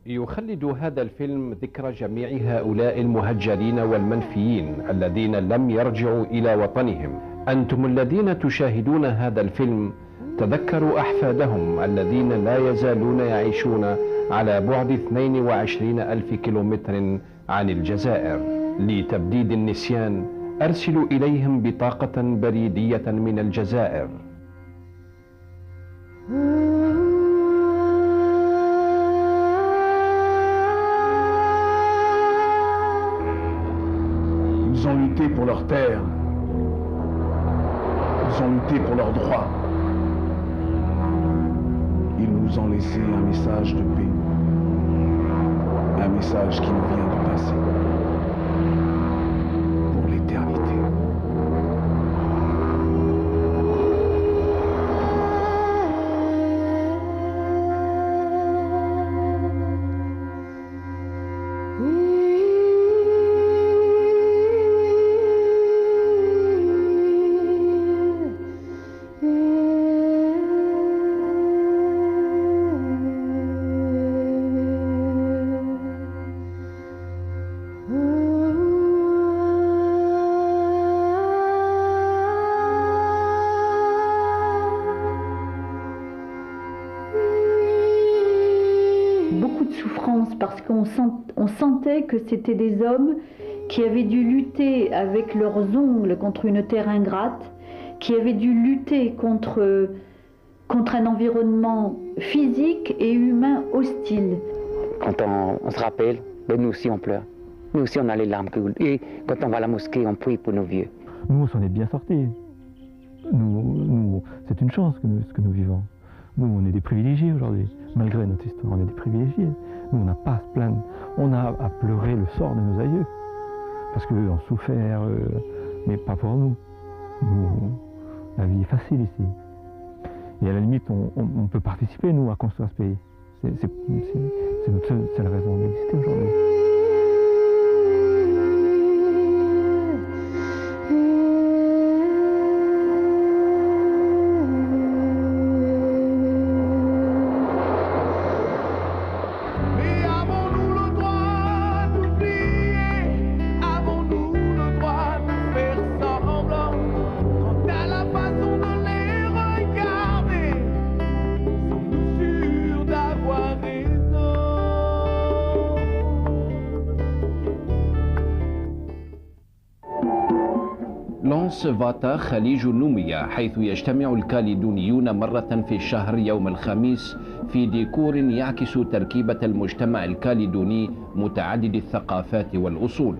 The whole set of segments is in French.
يخلد هذا الفيلم ذكرى جميع هؤلاء المهجرين والمنفيين الذين لم يرجعوا إلى وطنهم. أنتم الذين تشاهدون هذا الفيلم تذكروا أحفادهم الذين لا يزالون يعيشون على بعد 22 ألف كيلومتر عن الجزائر. لتبديد النسيان أرسلوا إليهم بطاقة بريدية من الجزائر. Ils ont lutté pour leur terre, ils ont lutté pour leurs droits. Ils nous ont laissé un message de paix, un message qui nous vient du passé, pour l'éternité. Parce qu'on sentait que c'était des hommes qui avaient dû lutter avec leurs ongles contre une terre ingrate, qui avaient dû lutter contre un environnement physique et humain hostile. Quand on se rappelle, ben nous aussi on pleure. Nous aussi on a les larmes qui coulent. Et quand on va à la mosquée, on prie pour nos vieux. Nous, on s'en est bien sortis. Nous, c'est une chance ce que nous vivons. Nous, on est des privilégiés aujourd'hui. Malgré notre histoire, on est des privilégiés. Nous, on n'a pas à se plaindre. On a à pleurer le sort de nos aïeux. Parce qu'eux ont souffert, mais pas pour nous. Nous, la vie est facile ici. Et à la limite, on peut participer, nous, à construire ce pays. C'est notre seule raison d'exister aujourd'hui. لونس فاتا خليج نوميا، حيث يجتمع الكاليدونيون مرة في الشهر يوم الخميس في ديكور يعكس تركيبة المجتمع الكاليدوني متعدد الثقافات والأصول.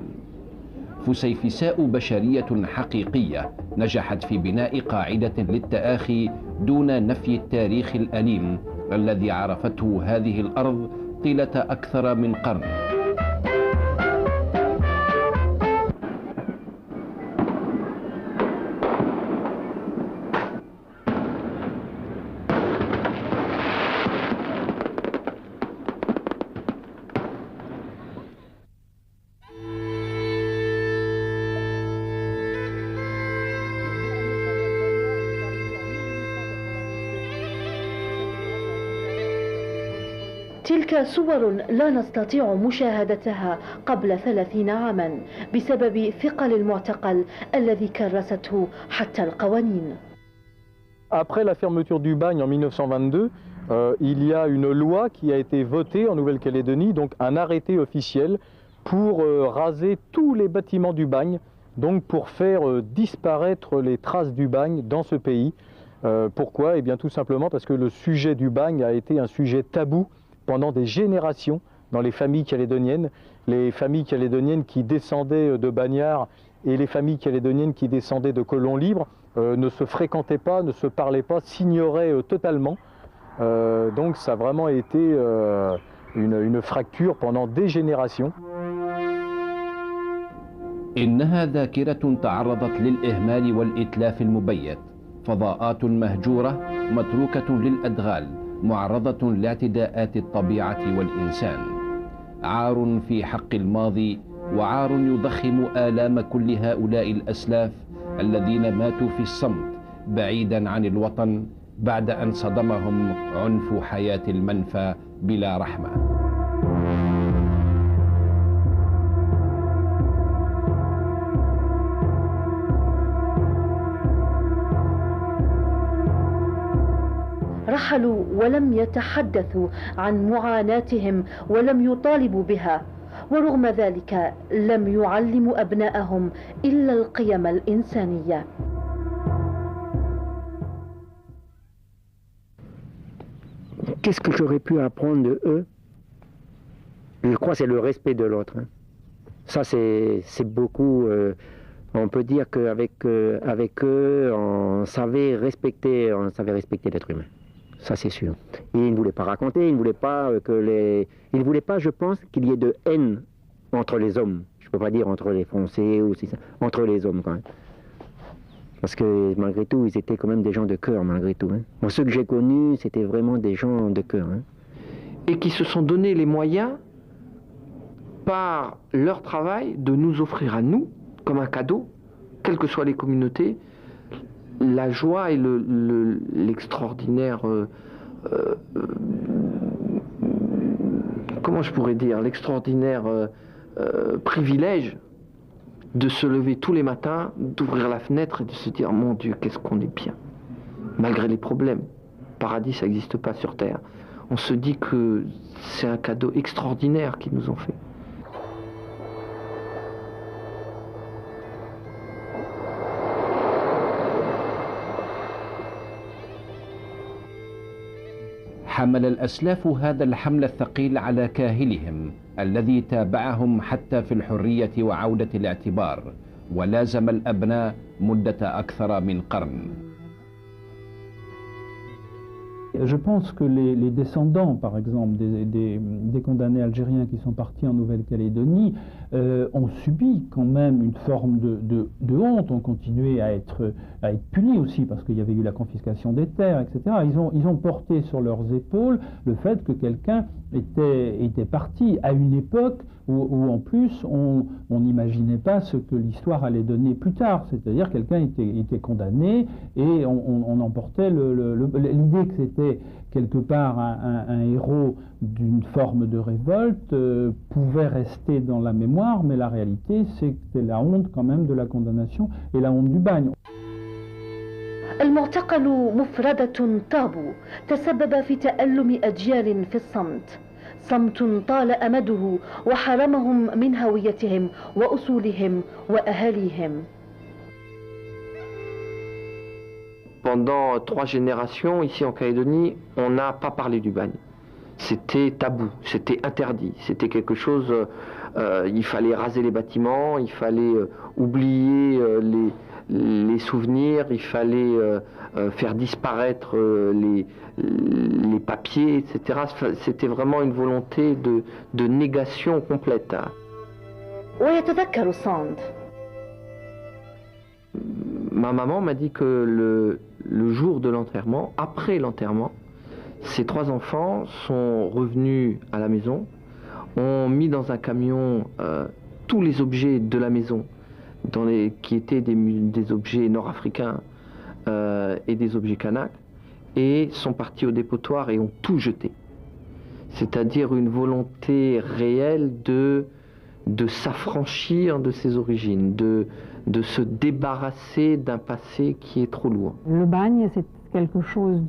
فسيفساء بشرية حقيقية نجحت في بناء قاعدة للتآخي دون نفي التاريخ الأليم الذي عرفته هذه الأرض طيلة أكثر من قرن. تلك صور لا نستطيع مشاهدتها قبل 30 عاما بسبب ثقل المعتقل الذي كرسته حتى القوانين. Après la fermeture du bagne en 1922, il y a une loi qui a été votée en Nouvelle-Calédonie, donc un arrêté officiel pour raser tous les bâtiments du bagne, donc pour faire disparaître les traces du bagne dans ce pays. Pourquoi? Eh bien tout simplement parce que le sujet du bagne a été un sujet tabou pendant des générations dans les familles calédoniennes qui descendaient de bagnards et les familles calédoniennes qui descendaient de colons libres ne se fréquentaient pas, ne se parlaient pas, s'ignoraient totalement. Donc ça a vraiment été une fracture pendant des générations. إنها ذاكرة تعرضت للإهمال والإتلاف المبيت، فضاءات مهجورة متروكة للأدغال، معرضة لاعتداءات الطبيعة والإنسان. عار في حق الماضي وعار يضخم آلام كل هؤلاء الأسلاف الذين ماتوا في الصمت بعيدا عن الوطن بعد أن صدمهم عنف حياة المنفى بلا رحمة. رحلوا ولم يتحدثوا عن معاناتهم ولم يطالبوا بها، ورغم ذلك لم يعلموا أبنائهم إلا القيم الإنسانية. Qu'est-ce que j'aurais pu apprendre de eux? Je crois que c'est le respect de l'autre. Ça, c'est beaucoup. On peut dire qu'avec avec eux, on savait respecter l'être humain. Ça, c'est sûr. Et ils ne voulaient pas raconter, ils ne voulaient pas ils ne voulaient pas, je pense, qu'il y ait de haine entre les hommes. Je ne peux pas dire entre les Français ou c'est ça, entre les hommes quand même. Parce que malgré tout, ils étaient quand même des gens de cœur, malgré tout. Hein. Moi, ceux que j'ai connus, c'était vraiment des gens de cœur. Hein. Et qui se sont donné les moyens, par leur travail, de nous offrir à nous, comme un cadeau, quelles que soient les communautés, la joie et l'extraordinaire... comment je pourrais dire, l'extraordinaire privilège de se lever tous les matins, d'ouvrir la fenêtre et de se dire « Mon Dieu, qu'est-ce qu'on est bien !» Malgré les problèmes. Paradis, ça n'existe pas sur Terre. On se dit que c'est un cadeau extraordinaire qu'ils nous ont fait. حمل الأسلاف هذا الحمل الثقيل على كاهلهم الذي تابعهم حتى في الحرية وعودة الاعتبار، ولازم الأبناء مدة أكثر من قرن. Je pense que les descendants, par exemple, des condamnés algériens qui sont partis en Nouvelle-Calédonie ont subi quand même une forme de honte, ont continué à être punis aussi parce qu'il y avait eu la confiscation des terres, etc. Ils ont porté sur leurs épaules le fait que quelqu'un était parti à une époque où en plus on n'imaginait pas ce que l'histoire allait donner plus tard, c'est-à-dire quelqu'un était condamné et on emportait l'idée que c'était quelque part un héros d'une forme de révolte pouvait rester dans la mémoire, mais la réalité c'est que c'était la honte quand même de la condamnation et la honte du bagne. المعتقل مفردة طابوا تسبب في تألم أجيال في الصمت، صمت طال أمده وحرمهم من هويتهم وأصولهم وأهاليهم. Pendant 3 générations, ici en Calédonie, on n'a pas parlé du bagne. C'était tabou, c'était interdit, c'était quelque chose, il fallait raser les bâtiments, il fallait oublier les souvenirs, il fallait faire disparaître les papiers, etc. C'était vraiment une volonté de négation complète. ويتذكر ساند. Ma maman m'a dit que le jour de l'enterrement, après l'enterrement, ces 3 enfants sont revenus à la maison, ont mis dans un camion tous les objets de la maison, qui étaient des objets nord-africains et des objets kanaks, et sont partis au dépotoir et ont tout jeté. C'est-à-dire une volonté réelle de s'affranchir de ses origines, de se débarrasser d'un passé qui est trop lourd. Le bagne, c'est quelque chose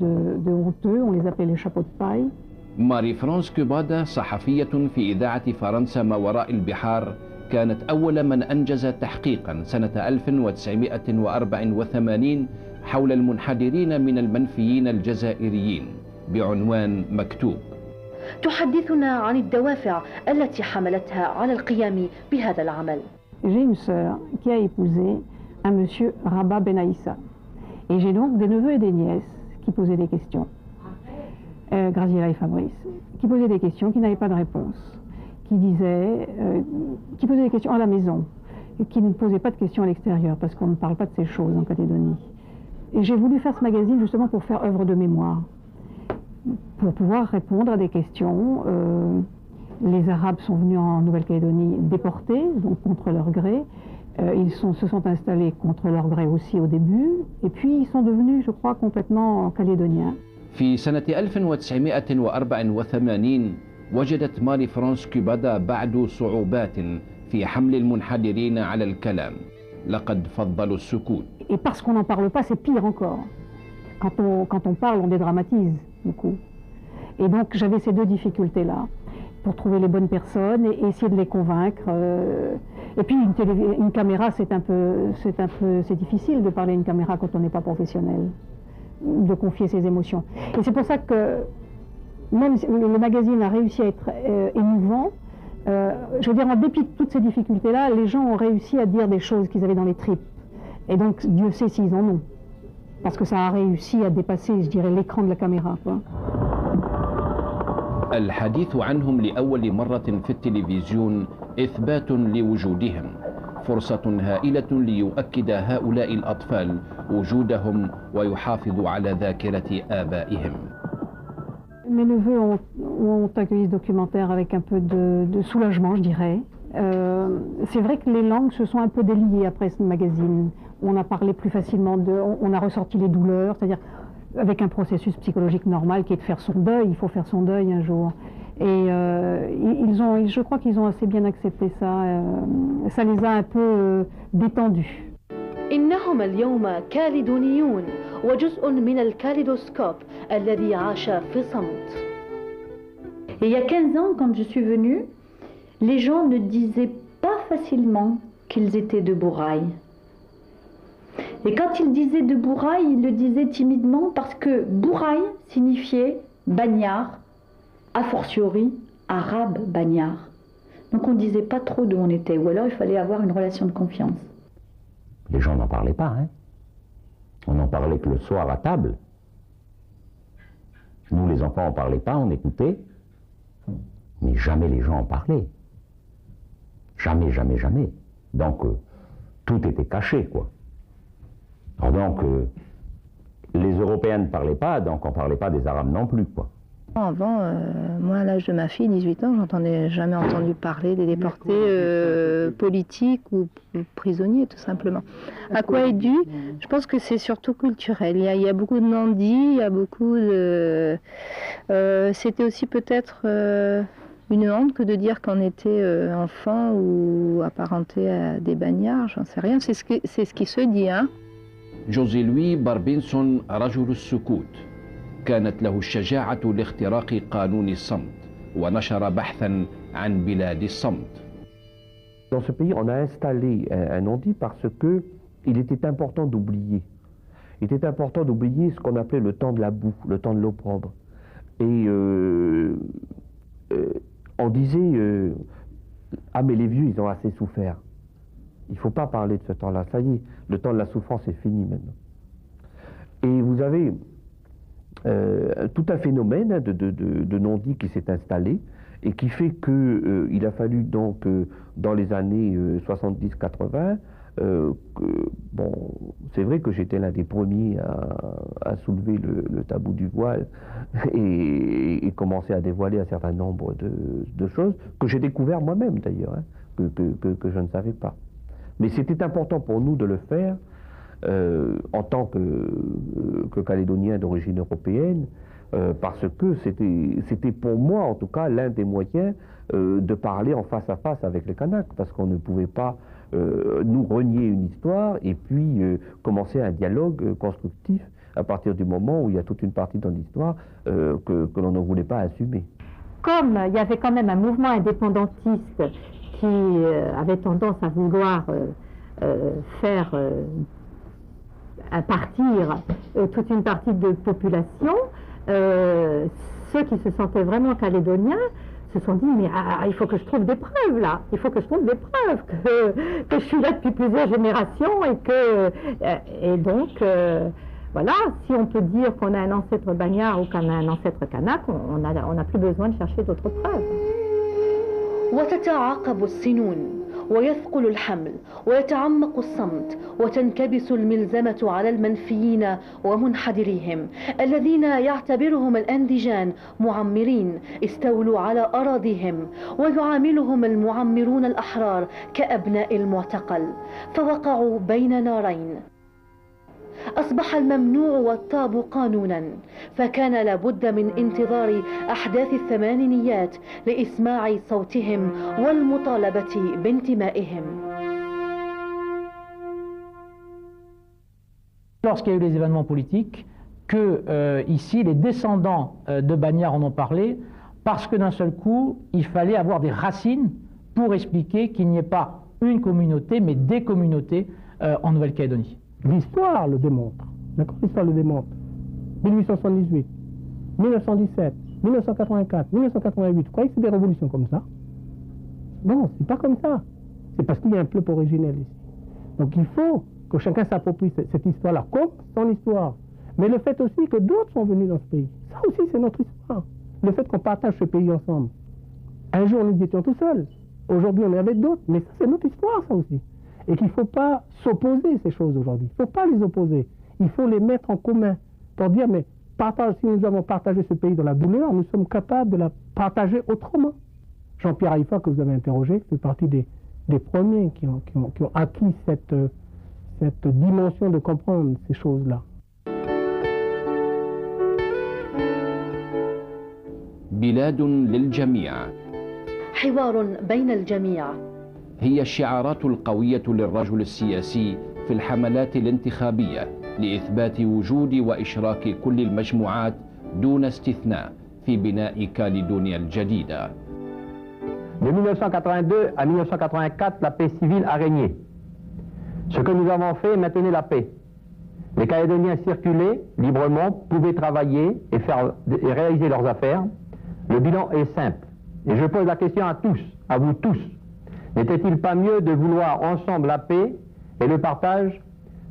de honteux, on les appelait les chapeaux de paille. ماري فرانس كوبادا صحفية في إذاعة فرنسا ما وراء البحار كانت أول من أنجز تحقيقا سنة 1984 حول المنحدرين من المنفيين الجزائريين بعنوان مكتوب. تحدثنا عن الدوافع التي حملتها على القيام بهذا العمل. J'ai une sœur qui a épousé un monsieur Rabat Benaïssa. Et j'ai donc des neveux et des nièces qui posaient des questions. Graziella et Fabrice, qui posaient des questions qui n'avaient pas de réponse, qui posaient des questions à la maison, et qui ne posaient pas de questions à l'extérieur, parce qu'on ne parle pas de ces choses en Calédonie. Et j'ai voulu faire ce magazine justement pour faire œuvre de mémoire, pour pouvoir répondre à des questions. Les Arabes sont venus en Nouvelle-Calédonie déportés, donc contre leur gré. Ils se sont installés contre leur gré aussi au début, et puis ils sont devenus, je crois, complètement calédoniens. في سنة 1984 وجدت ماري فرانس كوبادا بعد صعوبات في حمل المنحدرين على الكلام. لقد فضلوا السكوت. Et parce qu'on n'en parle pas, c'est pire encore. Quand on parle, on dédramatise. beaucoup. Et donc j'avais ces deux difficultés-là, pour trouver les bonnes personnes et essayer de les convaincre. Et puis une caméra, c'est difficile de parler à une caméra quand on n'est pas professionnel, de confier ses émotions. Et c'est pour ça que même si le magazine a réussi à être émouvant, je veux dire, en dépit de toutes ces difficultés-là, les gens ont réussi à dire des choses qu'ils avaient dans les tripes. Et donc, Dieu sait s'ils en ont. Parce que ça a réussi à dépasser, je dirais, l'écran de la caméra, quoi. الحديث عنهم لأول مرة في التلفزيون إثبات لوجودهم، فرصة هائلة ليؤكد هؤلاء الأطفال وجودهم ويحافظوا على ذاكرة آبائهم. Mes neveux ont accueilli ce documentaire avec un peu de soulagement, je dirais. C'est vrai que les langues se sont un peu déliées après ce magazine. On a parlé plus facilement, on a ressorti les douleurs, c'est-à-dire avec un processus psychologique normal qui est de faire son deuil. Il faut faire son deuil un jour. Et je crois qu'ils ont assez bien accepté ça. Ça les a un peu détendus. إنهم اليوم كاليدونيون وجزء من الكاليدوسكوب الذي عاش في صمت. Et il y a 15 ans, quand je suis venue, les gens ne disaient pas facilement qu'ils étaient de Bourail. Et quand ils disaient de Bourail, ils le disaient timidement parce que Bourail signifiait bagnard, a fortiori arabe bagnard. Donc on ne disait pas trop d'où on était, ou alors il fallait avoir une relation de confiance. Les gens n'en parlaient pas, hein. On n'en parlait que le soir à table. Nous, les enfants, on ne parlait pas, on écoutait. Mais jamais les gens en parlaient. Jamais, jamais, jamais. Donc, tout était caché, quoi. Alors donc, les Européens ne parlaient pas, donc on ne parlait pas des Arabes non plus, quoi. Avant, moi, à l'âge de ma fille, 18 ans, j'entendais jamais entendu parler des déportés politiques ou prisonniers, tout simplement. À quoi est dû? Je pense que c'est surtout culturel. Il y a beaucoup de non-dits, il y a beaucoup de... C'était aussi peut-être une honte que de dire qu'on était enfant ou apparenté à des bagnards, j'en sais rien. C'est ce qui se dit, hein. جوزي لوي باربنسون رجل السكوت، كانت له الشجاعة لاختراق قانون الصمت ونشر بحثا عن بلاد الصمت. Dans ce pays, on a installé un non-dit parce que il était important d'oublier. Il était important d'oublier ce qu'on appelait le temps de la boue, le temps de l'opprobre. Et on disait ah mais les vieux, ils ont assez souffert. Il ne faut pas parler de ce temps-là. Ça y est, le temps de la souffrance est fini maintenant. Et vous avez tout un phénomène de non-dit qui s'est installé et qui fait qu'il a fallu donc, dans les années 70-80, bon, c'est vrai que j'étais l'un des premiers à soulever le tabou du voile et commencer à dévoiler un certain nombre de choses que j'ai découvert moi-même d'ailleurs, hein, que je ne savais pas. Mais c'était important pour nous de le faire en tant que Calédonien d'origine européenne, parce que c'était pour moi en tout cas l'un des moyens de parler en face à face avec les Kanaks, parce qu'on ne pouvait pas nous renier une histoire et puis commencer un dialogue constructif à partir du moment où il y a toute une partie dans l'histoire que l'on ne voulait pas assumer. Comme il y avait quand même un mouvement indépendantiste qui avait tendance à vouloir faire partir toute une partie de population, ceux qui se sentaient vraiment calédoniens se sont dit mais il faut que je trouve des preuves là, il faut que je trouve des preuves que je suis là depuis plusieurs générations et donc voilà, si on peut dire qu'on a un ancêtre bagnard ou qu'on a un ancêtre kanak, on n'a plus besoin de chercher d'autres preuves. وتتعاقب السنون ويثقل الحمل ويتعمق الصمت وتنكبس الملزمة على المنفيين ومنحدريهم الذين يعتبرهم الأنديجان معمرين استولوا على أراضيهم ويعاملهم المعمرون الأحرار كأبناء المعتقل فوقعوا بين نارين. أصبح الممنوع والطاب قانونا فكان لابد من انتظار أحداث الثمانينيات لإسماع صوتهم والمطالبة بانتمائهم. Lorsqu'il y a eu les événements politiques, que ici, les descendants de Bagnard en ont parlé, parce que d'un seul coup, il fallait avoir des racines pour expliquer qu'il n'y ait pas une communauté, mais des communautés en Nouvelle-Calédonie. L'histoire le démontre. D'accord, l'histoire le démontre. 1878, 1917, 1984, 1988. Vous croyez que c'est des révolutions comme ça? Non, c'est pas comme ça. C'est parce qu'il y a un peuple originel ici. Donc il faut que chacun s'approprie cette histoire-là, comme son histoire. Mais le fait aussi que d'autres sont venus dans ce pays, ça aussi c'est notre histoire. Le fait qu'on partage ce pays ensemble. Un jour nous étions tout seuls, aujourd'hui on est avec d'autres, mais ça c'est notre histoire ça aussi. Et qu'il ne faut pas s'opposer ces choses aujourd'hui. Il ne faut pas les opposer. Il faut les mettre en commun pour dire, mais si nous avons partagé ce pays dans la douleur, nous sommes capables de la partager autrement. Jean-Pierre Haïfa, que vous avez interrogé, fait partie des premiers qui ont acquis cette dimension de comprendre ces choses-là. بلاد للجميع حوار بين الجميع هي الشعارات القوية للرجل السياسي في الحملات الانتخابية لإثبات وجود وإشراك كل المجموعات دون استثناء في بناء كاليدونيا الجديدة. De 1982 à 1984, la paix civile a régné. Ce que nous avons fait maintenait la paix. Les Calédoniens circulaient librement, pouvaient travailler et réaliser leurs affaires. Le bilan est simple. Et je pose la question à tous, à vous tous. N'était-il pas mieux de vouloir ensemble la paix et le partage,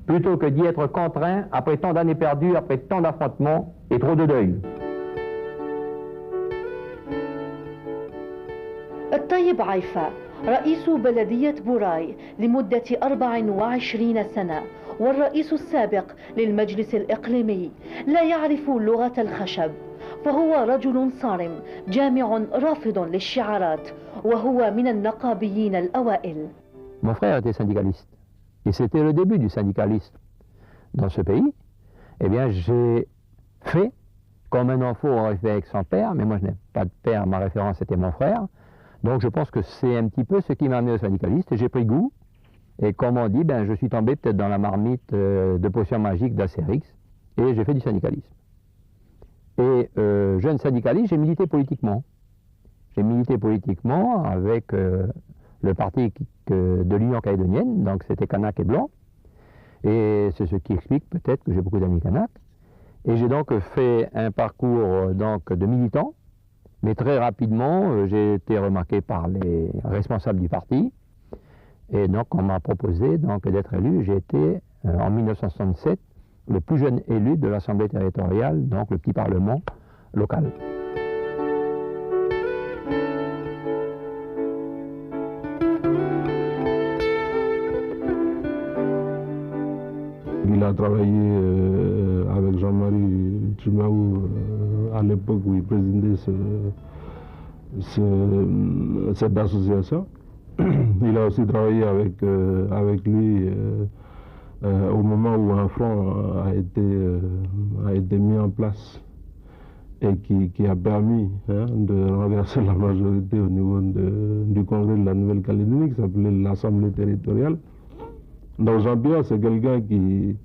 plutôt que d'y être contraint après tant d'années perdues, après tant d'affrontements et trop de deuil? الطيب عيفا رئيس بلدية بوراي لمدة 24 سنة والرئيس السابق للمجلس الإقليمي لا يعرف لغة الخشب، فهو رجل صارم جامع رافض للشعارات وهو من النقابيين الأوائل. Mon frère était syndicaliste et c'était le début du syndicalisme dans ce pays. Eh bien j'ai fait comme un enfant aurait fait avec son père, mais moi je n'ai pas de père, ma référence était mon frère. Donc je pense que c'est un petit peu ce qui m'a amené au syndicaliste et j'ai pris goût. Et comme on dit, ben, je suis tombé peut-être dans la marmite de potions magiques d'Astérix et j'ai fait du syndicalisme. Et jeune syndicaliste, j'ai milité politiquement. J'ai milité politiquement avec le parti de l'Union calédonienne, donc c'était Kanak et Blanc. Et c'est ce qui explique peut-être que j'ai beaucoup d'amis Kanak. Et j'ai donc fait un parcours donc, de militant, mais très rapidement, j'ai été remarqué par les responsables du parti. Et donc on m'a proposé d'être élu. J'ai été en 1967 le plus jeune élu de l'Assemblée territoriale, donc le petit parlement local. Il a travaillé avec Jean-Marie Tchimaou à l'époque où il présidait cette association. Il a aussi travaillé avec lui au moment où un front a été mis en place et qui a permis de renverser la majorité au niveau du Congrès de la Nouvelle-Calédonie, qui s'appelait l'Assemblée territoriale. Donc Jean-Pierre, c'est quelqu'un qui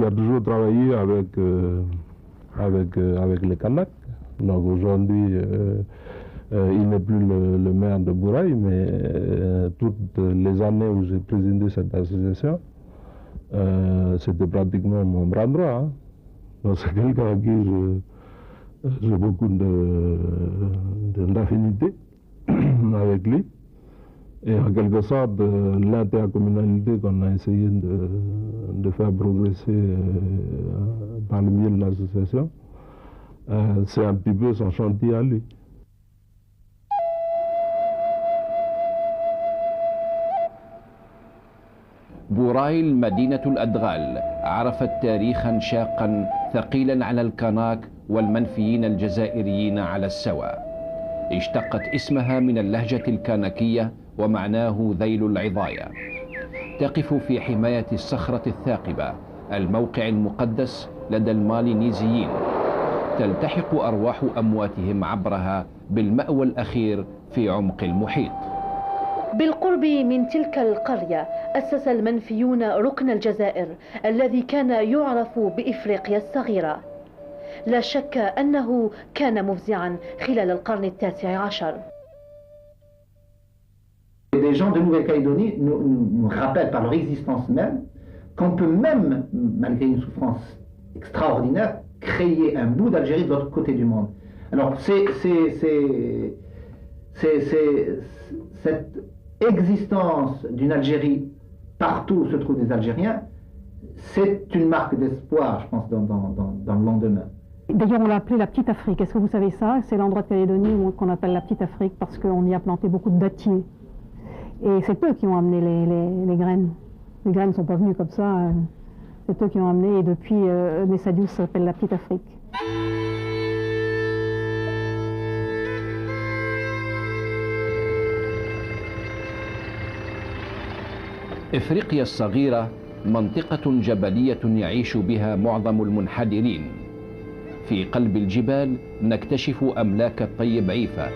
a toujours travaillé avec les Kanaks. Donc aujourd'hui, il n'est plus le maire de Bouraï, mais toutes les années où j'ai présidé cette association, c'était pratiquement mon bras droit. Hein. Donc c'est quelqu'un à qui j'ai beaucoup d'affinité avec lui. Et en quelque sorte, l'intercommunalité qu'on a essayé de faire progresser par le biais de l'association, c'est un petit peu son chantier à lui. بورايل مدينة الأدغال عرفت تاريخا شاقا ثقيلا على الكاناك والمنفيين الجزائريين على السواء. اشتقت اسمها من اللهجة الكانكية ومعناه ذيل العظايا. تقف في حماية الصخرة الثاقبة، الموقع المقدس لدى المالينيزيين. تلتحق أرواح أمواتهم عبرها بالمأوى الأخير في عمق المحيط. بالقرب من تلك القرية أسس المنفيون ركن الجزائر الذي كان يعرف بإفريقيا الصغيرة. لا شك أنه كان مفزعا خلال القرن التاسع عشر. Les gens de Nouvelle-Calédonie nous rappellent par leur existence même qu'on peut même, malgré une souffrance extraordinaire, créer un bout d'Algérie de l'autre côté du monde. Alors cette existence d'une Algérie partout où se trouvent des Algériens, c'est une marque d'espoir, je pense, dans le lendemain. D'ailleurs, on l'a appelé la Petite Afrique. Est-ce que vous savez ça? C'est l'endroit de Calédonie qu'on appelle la Petite Afrique parce qu'on y a planté beaucoup de dattiers. Et c'est eux qui ont amené les graines. Les graines ne sont pas venues comme ça. C'est eux qui ont amené. Et depuis, Nessadiou s'appelle la Petite Afrique. إفريقيا الصغيرة منطقة جبلية يعيش بها معظم المنحدرين. في قلب الجبال نكتشف أملاك الطيب عيفا.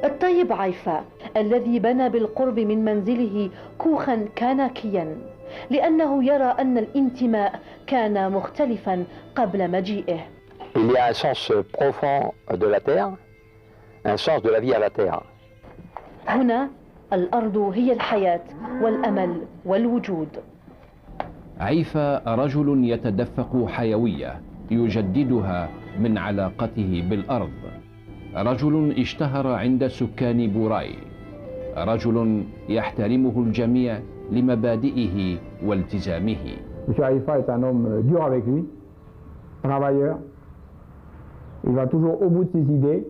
الطيب عيفا الذي بنى بالقرب من منزله كوخا كاناكيا لأنه يرى أن الانتماء كان مختلفا قبل مجيئه. Il y a un sens profond de la terre, un sens de la vie à la terre. هنا الأرض هي الحياة والأمل والوجود. عيفا رجل يتدفق حيوية يجددها من علاقته بالأرض. رجل اشتهر عند سكان بوراي. رجل يحترمه الجميع لمبادئه والتزامه. M. Haïfa est un homme dur avec lui, travailleur. Il va toujours au bout de ses idées,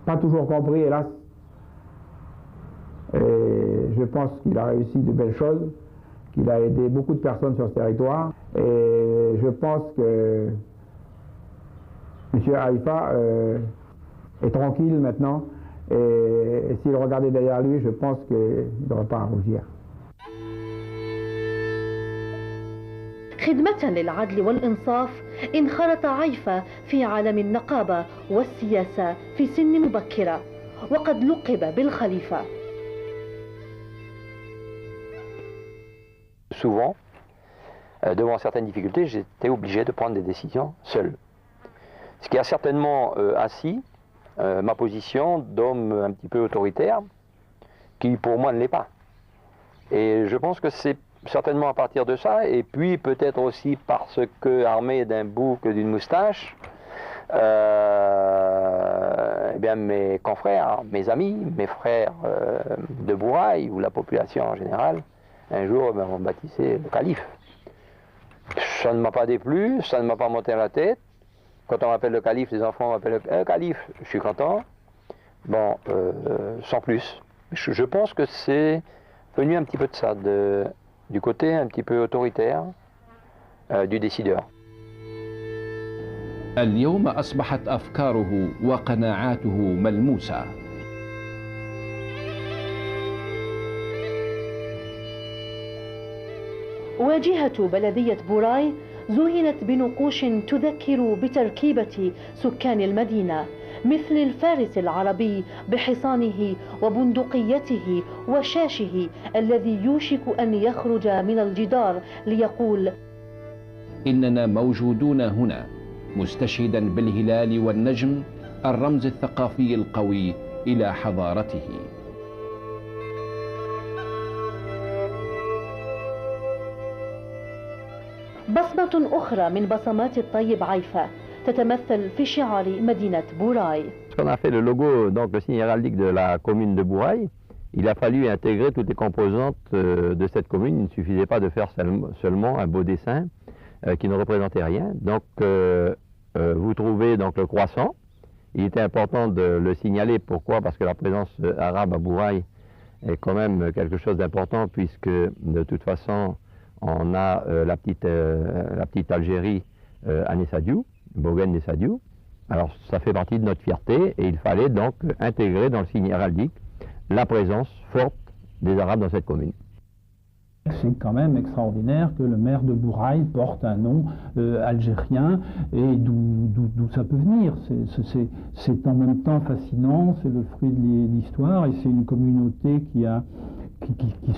pas toujours compris, hélas. Et je pense qu'il a réussi de belles choses, qu'il a aidé beaucoup de personnes sur ce territoire. Et je pense que M. Haïfa est tranquille maintenant. Et s'il regardait derrière lui, je pense qu'il n'aurait pas à rougir. خدمة للعدل والإنصاف انخرط عيفا في عالم النقابة والسياسة في سن مبكرة وقد لقب بالخليفة. Souvent, devant certaines difficultés, j'étais obligé de prendre des décisions seul. Ce qui a certainement assis ma position d'homme un petit peu autoritaire, qui pour moi ne l'est pas. Et je pense que c'est certainement à partir de ça, et puis peut-être aussi parce que, armé d'un bouc, d'une moustache, eh bien mes confrères, mes amis, mes frères de Bouraï, ou la population en général, un jour m'ont baptisé le calife. Ça ne m'a pas déplu, ça ne m'a pas monté à la tête. Quand on m'appelle le calife, les enfants m'appellent le calife, je suis content. Bon, sans plus. Je pense que c'est venu un petit peu de ça, du côté un petit peu autoritaire du décideur. اليوم أصبحت أفكاره وقناعاته ملموسة. واجهة بلدية بوراي زينت بنقوش تذكر بتركيبة سكان المدينة مثل الفارس العربي بحصانه وبندقيته وشاشه الذي يوشك أن يخرج من الجدار ليقول: إننا موجودون هنا، مستشهدا بالهلال والنجم الرمز الثقافي القوي إلى حضارته. بصمة أخرى من بصمات الطيب عيفا تتمثل في شعار مدينة بوراي. On a fait le logo, donc le signe héraldique de la commune de Bouraï. Il a fallu intégrer toutes les composantes de cette commune. Il ne suffisait pas de faire seulement un beau dessin qui ne représentait rien. Donc vous trouvez donc le croissant. Il était important de le signaler. Pourquoi? Parce que la présence arabe à Bouraï est quand même quelque chose d'important, puisque de toute façon on a la petite Algérie à Nessadiou, Bogen Nessadiou, Alors ça fait partie de notre fierté et il fallait donc intégrer dans le signe héraldique la présence forte des Arabes dans cette commune. C'est quand même extraordinaire que le maire de Bourail porte un nom algérien et d'où ça peut venir. C'est en même temps fascinant, c'est le fruit de l'histoire et c'est une communauté qui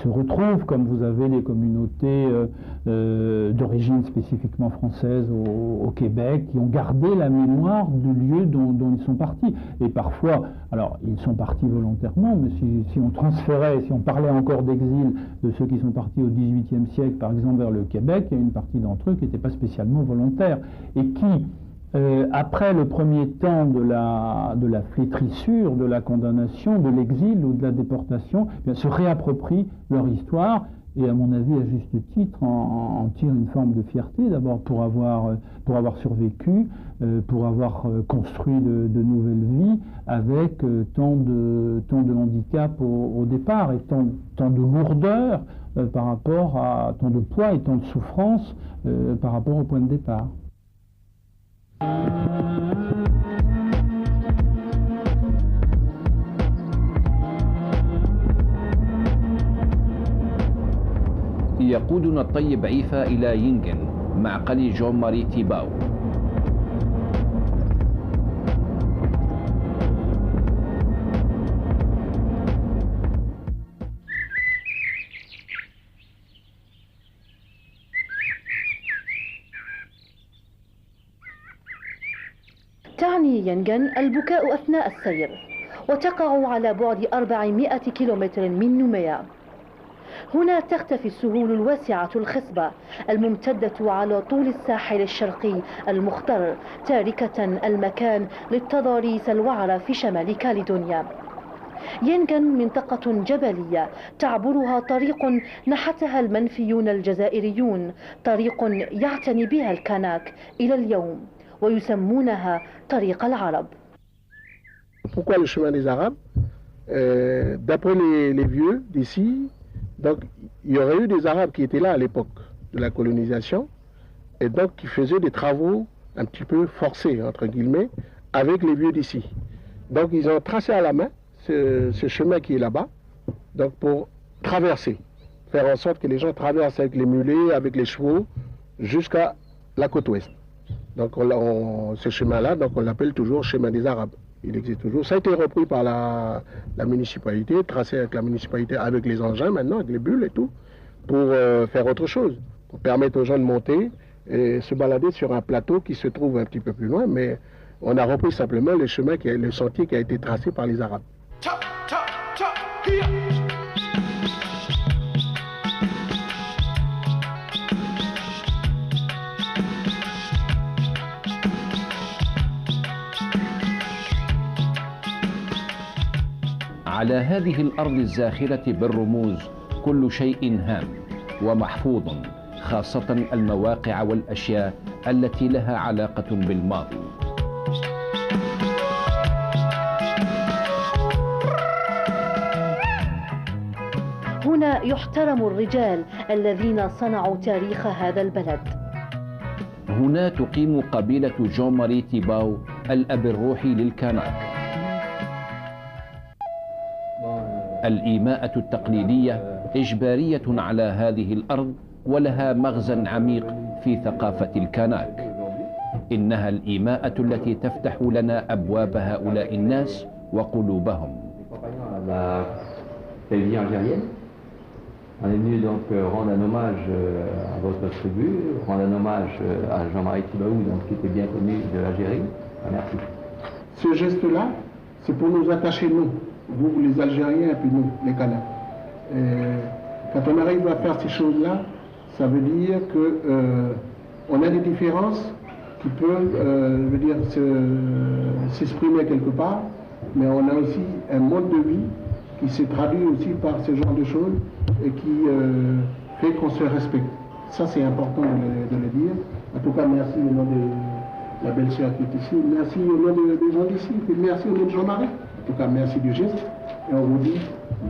se retrouve, comme vous avez les communautés d'origine spécifiquement française au Québec, qui ont gardé la mémoire du lieu dont ils sont partis. Et parfois, alors ils sont partis volontairement, mais si on transférait, si on parlait encore d'exil de ceux qui sont partis au XVIIIe siècle, par exemple vers le Québec, il y a une partie d'entre eux qui n'étaient pas spécialement volontaires et qui, après le premier temps de la flétrissure, de la condamnation, de l'exil ou de la déportation, eh bien, se réapproprient leur histoire et à mon avis à juste titre en tirent une forme de fierté, d'abord pour avoir survécu, pour avoir construit de nouvelles vies avec tant de handicap au départ et tant de lourdeur par rapport à tant de poids et tant de souffrance par rapport au point de départ. يقودنا الطيب عيفا إلى ينجن معقل جون ماري تيباو. تعني ينجن البكاء أثناء السير، وتقع على بعد 400 كيلومتر من نوميا. هنا تختفي السهول الواسعة الخصبة الممتدة على طول الساحل الشرقي المخضر، تاركة المكان للتضاريس الوعرة في شمال كاليدونيا. ينجن منطقة جبلية تعبرها طريق نحتها المنفيون الجزائريون، طريق يعتني بها الكاناك إلى اليوم ويسمونها طريق العرب. Pourquoi le chemin des Arabes? D'après les vieux d'ici, donc il y aurait eu des Arabes qui étaient là à l'époque de la colonisation et donc qui faisaient des travaux un petit peu forcés, entre guillemets, avec les vieux d'ici. Donc ils ont tracé à la main ce chemin qui est là-bas, donc pour traverser, faire en sorte que les gens traversent avec les mulets, avec les chevaux, jusqu'à la côte ouest. Donc ce chemin-là, donc on l'appelle toujours chemin des Arabes. Il existe toujours. Ça a été repris par la municipalité, tracé avec la municipalité, avec les engins maintenant, avec les bulles et tout, pour faire autre chose, pour permettre aux gens de monter et se balader sur un plateau qui se trouve un petit peu plus loin, mais on a repris simplement le chemin, le sentier qui a été tracé par les Arabes. على هذه الأرض الزاخرة بالرموز كل شيء هام ومحفوظ، خاصة المواقع والأشياء التي لها علاقة بالماضي. هنا يحترم الرجال الذين صنعوا تاريخ هذا البلد. هنا تقيم قبيلة جون ماري تيباو الأب الروحي للكاناك. الإيماءة التقليدية إجبارية على هذه الأرض ولها مغزى عميق في ثقافة الكاناك. إنها الإيماءة التي تفتح لنا أبواب هؤلاء الناس وقلوبهم. On est venu donc rendre un hommage à votre tribu, rendre un hommage à Jean-Marie Tibaou, donc, qui était bien connu de l'Algérie. Merci. Ce geste-là, c'est pour nous attacher, nous, vous les Algériens et puis nous, les Kanaks. Quand on arrive à faire ces choses-là, ça veut dire qu'on a des différences qui peuvent s'exprimer quelque part, mais on a aussi un mode de vie qui se traduit aussi par ce genre de choses et qui fait qu'on se respecte. Ça, c'est important de le dire. En tout cas, merci au nom de la belle-sœur qui est ici, merci au nom des gens d'ici, et merci au nom de Jean-Marie. En tout cas, merci du geste. Et on vous dit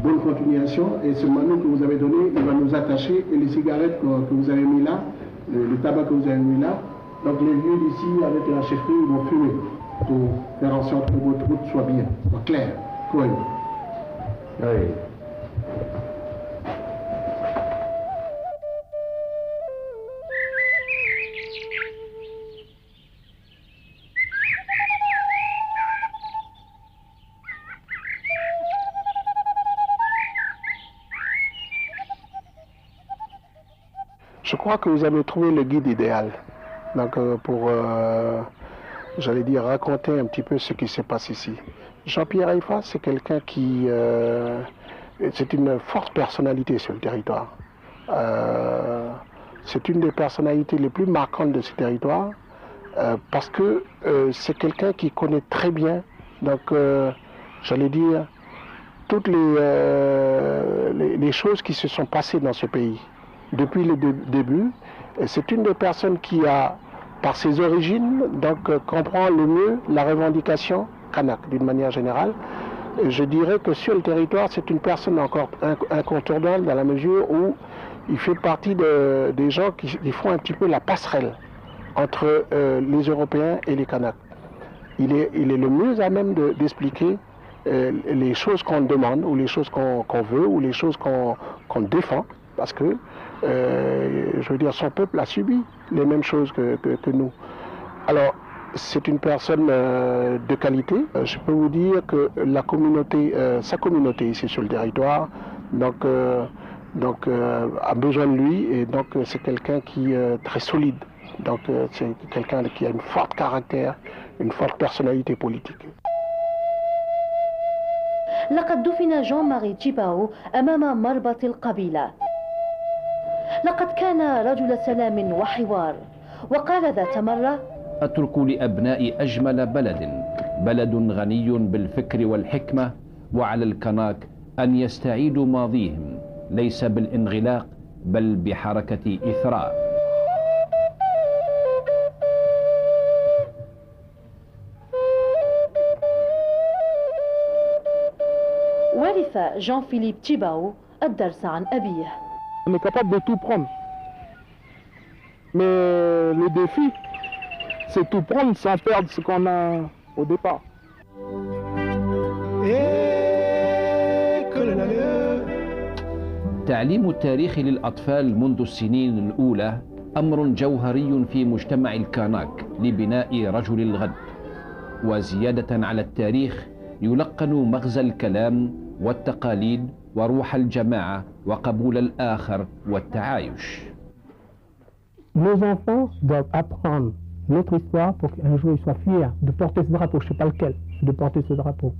bonne continuation. Et ce manou que vous avez donné, il va nous attacher. Et les cigarettes que vous avez mis là, le tabac que vous avez mis là, donc les vieux d'ici, avec la chefferie, ils vont fumer. pour faire en sorte que votre route soit bien, soit claire, cohérente. Oui. Je crois que vous avez trouvé le guide idéal. Donc pour, j'allais dire, raconter un petit peu ce qui se passe ici. Jean-Pierre Haïfa, c'est quelqu'un qui... c'est une forte personnalité sur le territoire. C'est une des personnalités les plus marquantes de ce territoire parce que c'est quelqu'un qui connaît très bien, donc j'allais dire, toutes les choses qui se sont passées dans ce pays depuis le début. C'est une des personnes qui a, par ses origines, donc comprend le mieux la revendication kanak d'une manière générale. Je dirais que sur le territoire, c'est une personne encore incontournable dans la mesure où il fait partie des gens qui font un petit peu la passerelle entre les Européens et les Kanaks. Il est le mieux à même d'expliquer les choses qu'on demande, ou les choses qu'on veut, ou les choses qu'on défend, parce que, je veux dire, son peuple a subi les mêmes choses que nous. Alors, c'est une personne de qualité. Je peux vous dire que la communauté, sa communauté ici sur le territoire, donc a besoin de lui, et donc c'est quelqu'un qui est très solide. Donc c'est quelqu'un qui a une forte caractère, une forte personnalité politique. لقد دفن جون ماري تشيباو أمام مربط القبيلة. لقد كان رجل سلام وحوار، وقال ذات مرة: أترك لأبناء أجمل بلد غني بالفكر والحكمة، وعلى الكناك أن يستعيدوا ماضيهم ليس بالانغلاق بل بحركة إثراء. ورث جون فيليب تشيباو الدرس عن أبيه. On est capable de tout prendre. Mais le défi, c'est tout prendre sans perdre ce qu'on a au départ. تعليم التاريخ للأطفال منذ السنين الأولى أمر جوهري في مجتمع الكاناك لبناء رجل الغد. وزيادة على التاريخ يلقن مغزى الكلام والتقاليد وروح الجماعة وقبول الآخر والتعايش. Nos enfants doivent apprendre notre histoire pour qu'un jour ils soient fiers de porter ce drapeau, je ne sais pas lequel, de porter ce drapeau.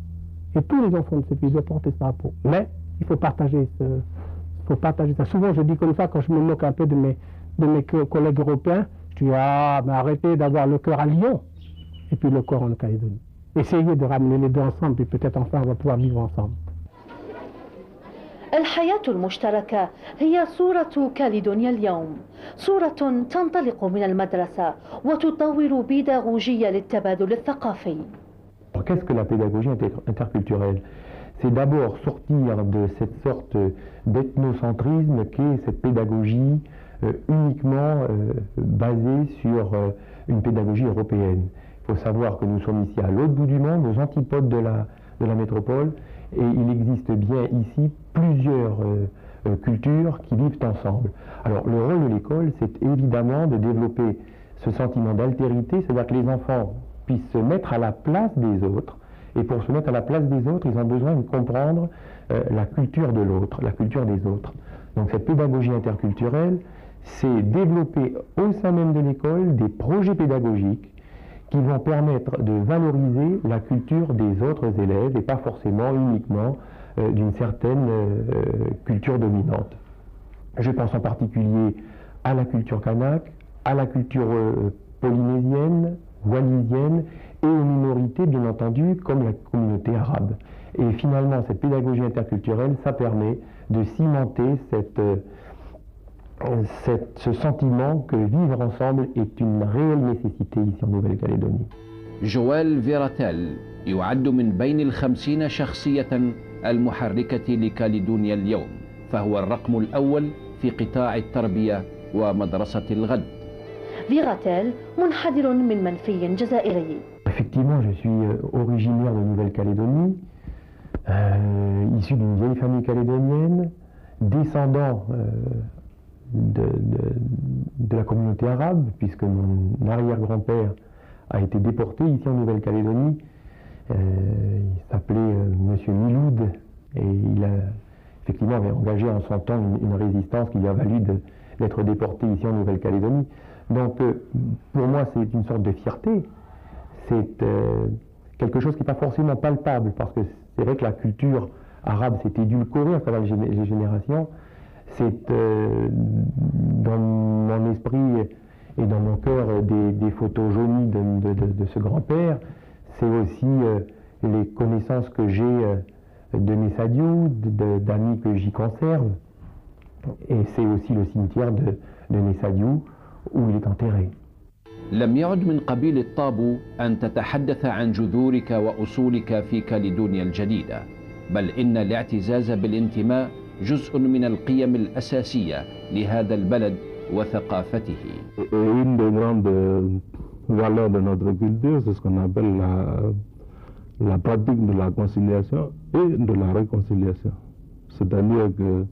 Et tous les enfants de ce pays doivent porter ce drapeau. Mais il faut partager ça. Souvent je dis comme ça, quand je me moque un peu de mes collègues européens, je dis: ah, mais arrêtez d'avoir le cœur à Lyon et puis le corps en Calédonie. Essayez de ramener les deux ensemble et peut-être enfin on va pouvoir vivre ensemble. الحياة المشتركة هي صورة كاليدونيا اليوم، صورة تنطلق من المدرسة وتطور بيداغوجية للتبادل الثقافي. Qu'est-ce que la pédagogie interculturelle? C'est d'abord sortir de cette sorte d'ethnocentrisme qu'est cette pédagogie uniquement basée sur une pédagogie européenne. Il faut savoir que nous sommes ici à l'autre bout du monde, aux antipodes de la métropole, et il existe bien ici plusieurs cultures qui vivent ensemble. Alors le rôle de l'école, c'est évidemment de développer ce sentiment d'altérité, c'est-à-dire que les enfants puissent se mettre à la place des autres, et pour se mettre à la place des autres, ils ont besoin de comprendre la culture de l'autre, la culture des autres. Donc cette pédagogie interculturelle, c'est développer au sein même de l'école des projets pédagogiques qui vont permettre de valoriser la culture des autres élèves et pas forcément uniquement d'une certaine culture dominante. Je pense en particulier à la culture kanak, à la culture polynésienne, wallisienne et aux minorités bien entendu comme la communauté arabe. Et finalement cette pédagogie interculturelle, ça permet de cimenter ce sentiment que vivre ensemble est une réelle nécessité ici en Nouvelle-Calédonie. جوال فيراتيل يعد من بين 50 شخصية المحركة لكاليدونيا اليوم، فهو الرقم الأول في قطاع التربية ومدرسة الغد. فيغاتيل منحدر من منفي جزائري. Effectivement, je suis originaire de Nouvelle-Calédonie, issu d'une vieille famille calédonienne, descendant de la communauté arabe, puisque mon arrière-grand-père a été déporté ici en Nouvelle-Calédonie. Il s'appelait Monsieur Miloud et il a effectivement avait engagé en son temps une résistance qui lui a valu d'être déporté ici en Nouvelle-Calédonie. Donc pour moi c'est une sorte de fierté, c'est quelque chose qui n'est pas forcément palpable, parce que c'est vrai que la culture arabe s'est édulcorée à travers les générations. C'est dans mon esprit et dans mon cœur des photos jaunies de ce grand-père. C'est aussi les connaissances que j'ai de Nessadiou, d'amis que j'y conserve. Et c'est aussi le cimetière de Nessadiou où il est enterré. لم يعد من قبيل الطابو أن تتحدث عن جذورك وأصولك في كاليدونيا الجديدة، بل إن الاعتزاز بالانتماء جزء من القيم الأساسية لهذا البلد وثقافته. Une des grandes valeurs de notre culture, c'est ce qu'on appelle la pratique de la conciliation et de la réconciliation. C'est-à-dire que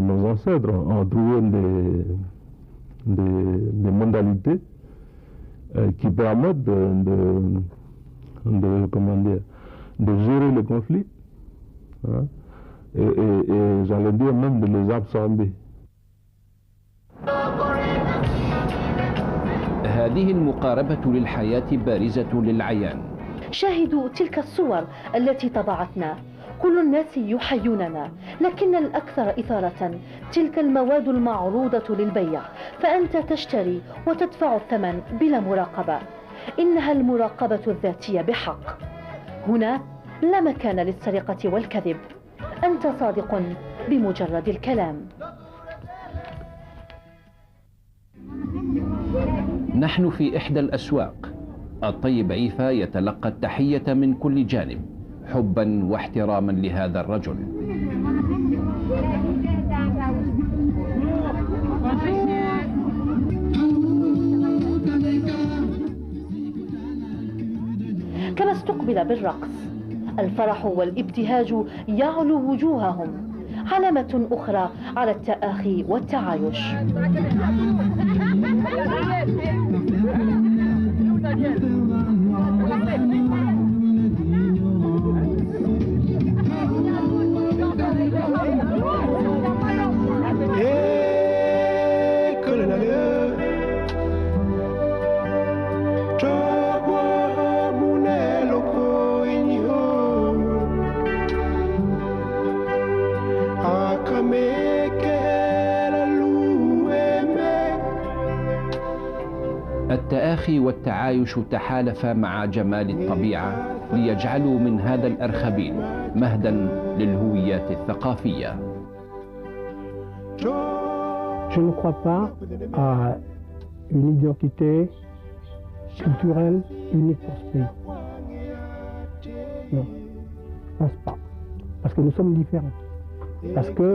nos ancêtres ont trouvé des modalités qui permettent de gérer les conflits, hein, et j'allais dire même de les absorber. هذه المقاربة للحياة بارزة للعيان. شاهدوا تلك الصور التي طبعتنا. كل الناس يحيوننا، لكن الأكثر إثارة تلك المواد المعروضة للبيع، فأنت تشتري وتدفع الثمن بلا مراقبة. إنها المراقبة الذاتية بحق. هنا لا مكان للسرقة والكذب. أنت صادق بمجرد الكلام. نحن في إحدى الأسواق. الطيب عيفا يتلقى التحية من كل جانب، حبا واحتراما لهذا الرجل. كما استقبل بالرقص. الفرح والابتهاج يعلو وجوههم، علامة أخرى على التآخي والتعايش. التآخي والتعايش تحالفا مع جمال الطبيعة ليجعلوا من هذا الأرخبيل مهدا للهويات الثقافية. Je ne crois pas à une identité culturelle unique pour ce pays. Non, je ne pense pas. Parce que nous sommes différents. Parce que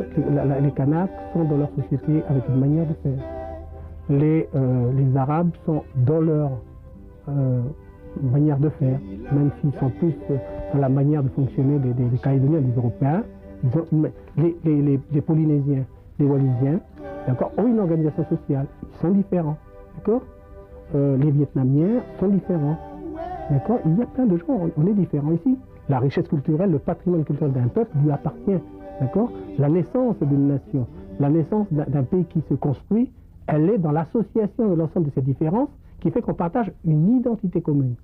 les Kanaks sont dans leur société avec une manière de faire. Les Arabes sont dans leur manière de faire, même s'ils sont plus dans la manière de fonctionner des Calédoniens, des Européens. Les Polynésiens, les Wallisiens, d'accord, ont une organisation sociale. Ils sont différents, d'accord. Les Vietnamiens sont différents, d'accord. Il y a plein de gens, on est différents ici. La richesse culturelle, le patrimoine culturel d'un peuple lui appartient, d'accord. La naissance d'une nation, la naissance d'un pays qui se construit, elle est dans l'association de l'ensemble de ces différences qui fait qu'on partage une identité commune.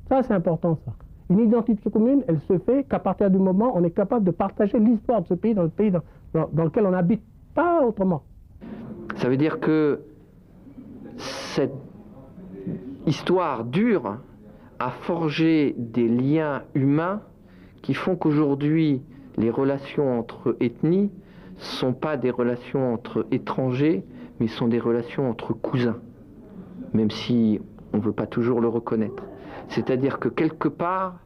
Ça, c'est important, ça. Une identité commune, elle se fait qu'à partir du moment où on est capable de partager l'histoire de ce pays dans le pays dans lequel on habite, pas autrement. Ça veut dire que cette histoire dure a forgé des liens humains qui font qu'aujourd'hui, les relations entre ethnies ne sont pas des relations entre étrangers, mais sont des relations entre cousins, même si on ne veut pas toujours le reconnaître. C'est-à-dire que quelque part,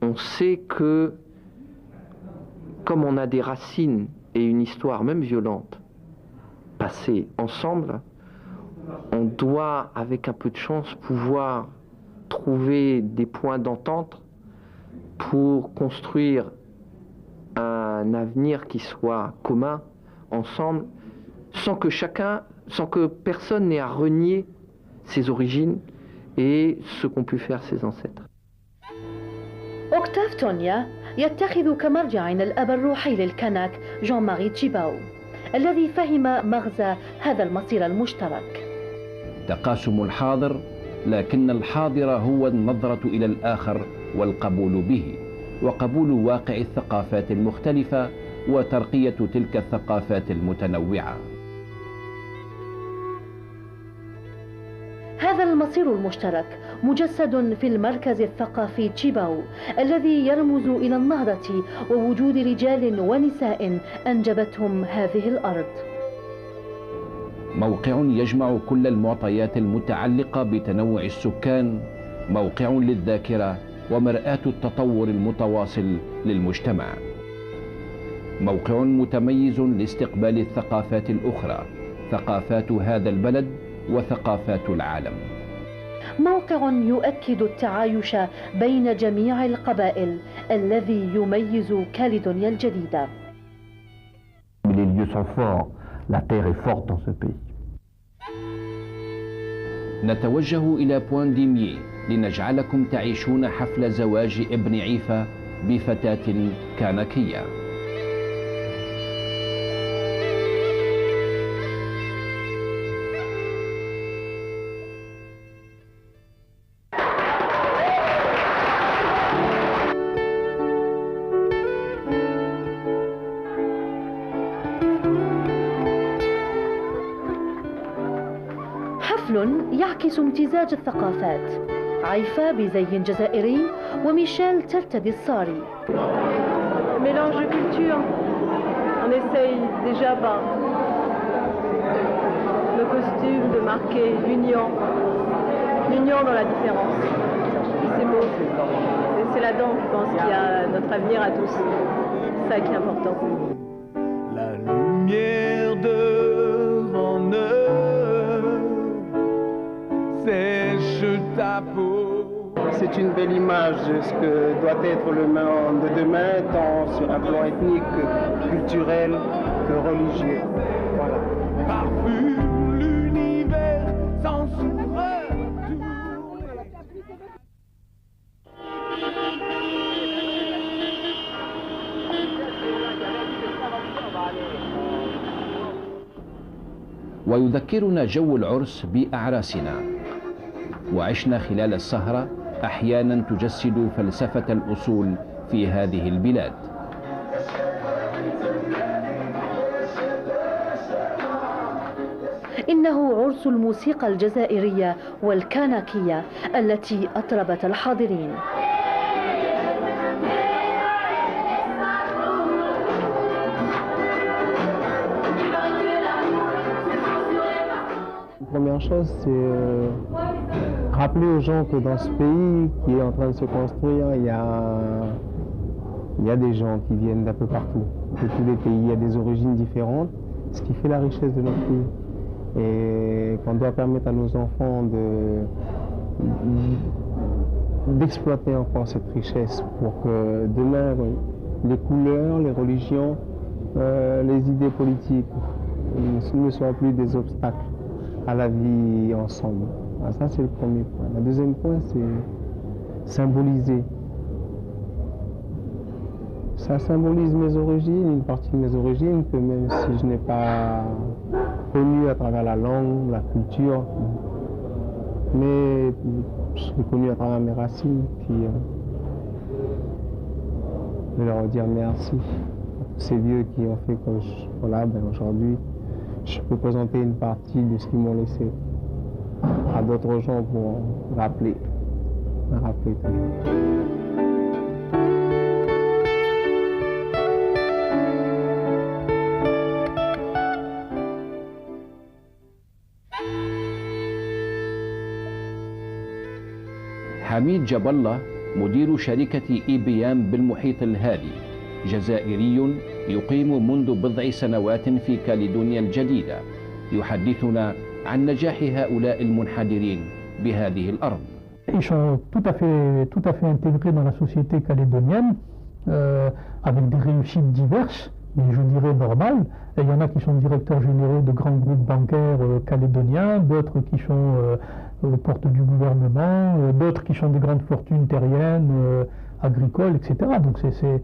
on sait que, comme on a des racines et une histoire, même violente, passé ensemble, on doit, avec un peu de chance, pouvoir trouver des points d'entente pour construire un avenir qui soit commun, ensemble, sans que personne n'ait à renier ses origines et ce qu'ont pu faire ses ancêtres. أوكتاف تونيا يتخذ كمرجع الأب الروحي للكنك جون ماري تشيباو الذي فهم مغزى هذا المصير المشترك. تقاسم الحاضر، لكن الحاضر هو النظرة إلى الآخر والقبول به، وقبول واقع الثقافات المختلفة وترقية تلك الثقافات المتنوعة. هذا المصير المشترك مجسد في المركز الثقافي تشيباو الذي يرمز إلى النهضة ووجود رجال ونساء أنجبتهم هذه الأرض. موقع يجمع كل المعطيات المتعلقة بتنوع السكان، موقع للذاكرة ومرآة التطور المتواصل للمجتمع، موقع متميز لاستقبال الثقافات الأخرى، ثقافات هذا البلد وثقافات العالم. موقع يؤكد التعايش بين جميع القبائل الذي يميز كاليدونيا الجديدة. Les lieux sont forts, la terre est forte dans ce pays. نتوجه إلى بوان ديميي لنجعلكم تعيشون حفل زواج ابن عيفا بفتاة كانكية. يعكس امتزاج الثقافات، عيفا بزي جزائري وميشيل ترتدي الصاري. Mélange de culture, on essaye déjà par le costume de marquer l'union dans la différence. C'est beau, et c'est là-dedans je pense qu'il y a notre avenir à tous, c'est ça qui est important. La lumière devant eux sèche ta peau. C'est une belle image de ce que doit être le monde de demain, tant sur un plan ethnique, culturel que religieux. Voilà. Parfume l'univers sans retour. ويذكرنا جو العرس بأعراسنا، وعشنا خلال السهرة أحيانا تجسد فلسفة الأصول في هذه البلاد. إنه عرس الموسيقى الجزائرية والكانكية التي أطربت الحاضرين. La première chose, c'est rappeler aux gens que dans ce pays qui est en train de se construire, il y a des gens qui viennent d'un peu partout, de tous les pays, il y a des origines différentes, ce qui fait la richesse de notre pays. Et qu'on doit permettre à nos enfants d'exploiter encore cette richesse pour que demain, les couleurs, les religions, les idées politiques ne soient plus des obstacles à la vie ensemble. Alors ça, c'est le premier point. Le deuxième point, c'est symboliser. Ça symbolise mes origines, une partie de mes origines que même si je n'ai pas connu à travers la langue, la culture, mais je l'ai connu à travers mes racines, puis je vais leur dire merci à tous ces vieux qui ont fait que voilà, aujourd'hui, je peux présenter une partie de ce qu'ils m'ont laissé à d'autres gens pour me rappeler toujours. حميد جاب الله مدير شركة إيبيام بالمحيط الهادي، جزائري يقيم منذ بضع سنوات في كاليدونيا الجديدة، يحدثنا عن نجاح هؤلاء المنحدرين بهذه الأرض. Ils sont tout à fait intégrés dans la société calédonienne, avec des réussites diverses, mais je dirais normales. Et il y en a qui sont directeurs généraux de grands groupes bancaires calédoniens, d'autres qui sont aux portes du gouvernement, d'autres qui sont des grandes fortunes terriennes, agricoles, etc. Donc c'est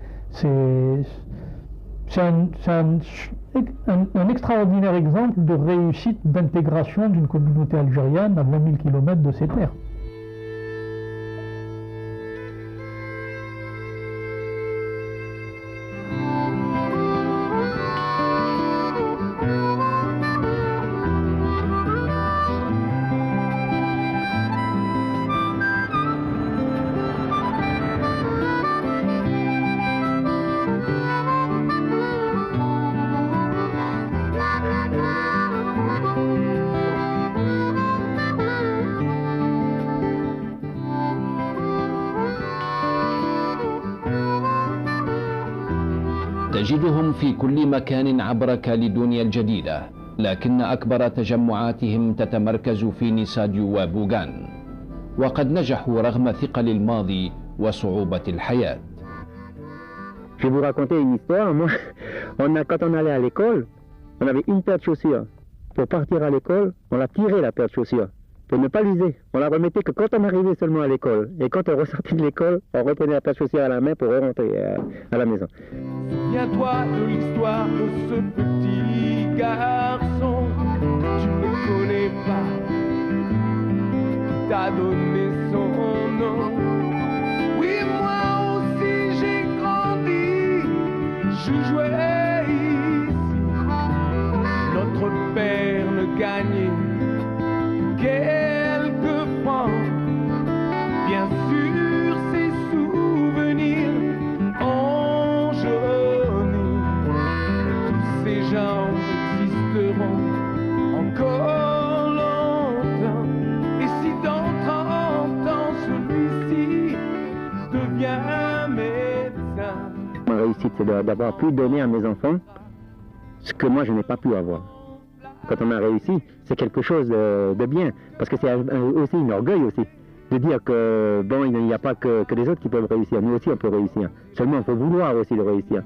un extraordinaire exemple de réussite d'intégration d'une communauté algérienne à 20 000 km de ses terres. تجدهم في كل مكان عبر كاليدونيا الجديدة، لكن أكبر تجمعاتهم تتمركز في نيساديو وبوغان، وقد نجحوا رغم ثقل الماضي وصعوبة الحياة. Je vais vous raconter une histoire. Moi, quand on allait à l'école, on avait une paire de chaussures. Pour partir à l'école, on la tirait la paire de chaussures, pour ne pas l'user. On la remettait que quand on arrivait seulement à l'école. Et quand on ressortait de l'école, on reprenait la paire de chaussures à la main pour rentrer à la maison. Souviens-toi de l'histoire de ce petit garçon, tu ne connais pas, qui t'a donné son nom. Oui, moi aussi j'ai grandi, je jouais ici, notre père ne gagnait quelques francs, bien sûr ses souvenirs ont jauni, tous ces gens existeront encore longtemps, et si dans 30 ans celui-ci devient médecin. Ma réussite, c'est d'avoir pu donner à mes enfants ce que moi je n'ai pas pu avoir. Quand on a réussi, c'est quelque chose de bien, parce que c'est aussi un orgueil aussi, de dire que bon, il n'y a pas que les autres qui peuvent réussir, nous aussi on peut réussir. Seulement il faut vouloir aussi le réussir.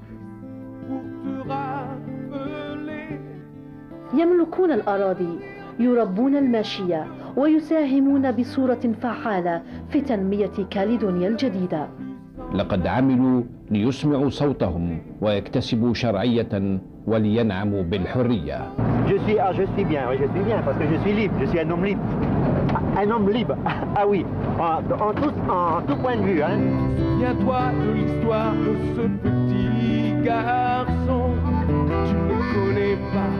يملكون الأراضي، يربون الماشية، ويساهمون بصورة فعالة في تنمية كاليدونيا الجديدة. لقد عملوا ليسمعوا صوتهم ويكتسبوا شرعية ولينعموا بالحرية. Je suis bien, oui, je suis bien, parce que je suis libre, je suis un homme libre. Un homme libre, ah oui, en tout point de vue. Hein. Souviens-toi de l'histoire de ce petit garçon, tu ne connais pas.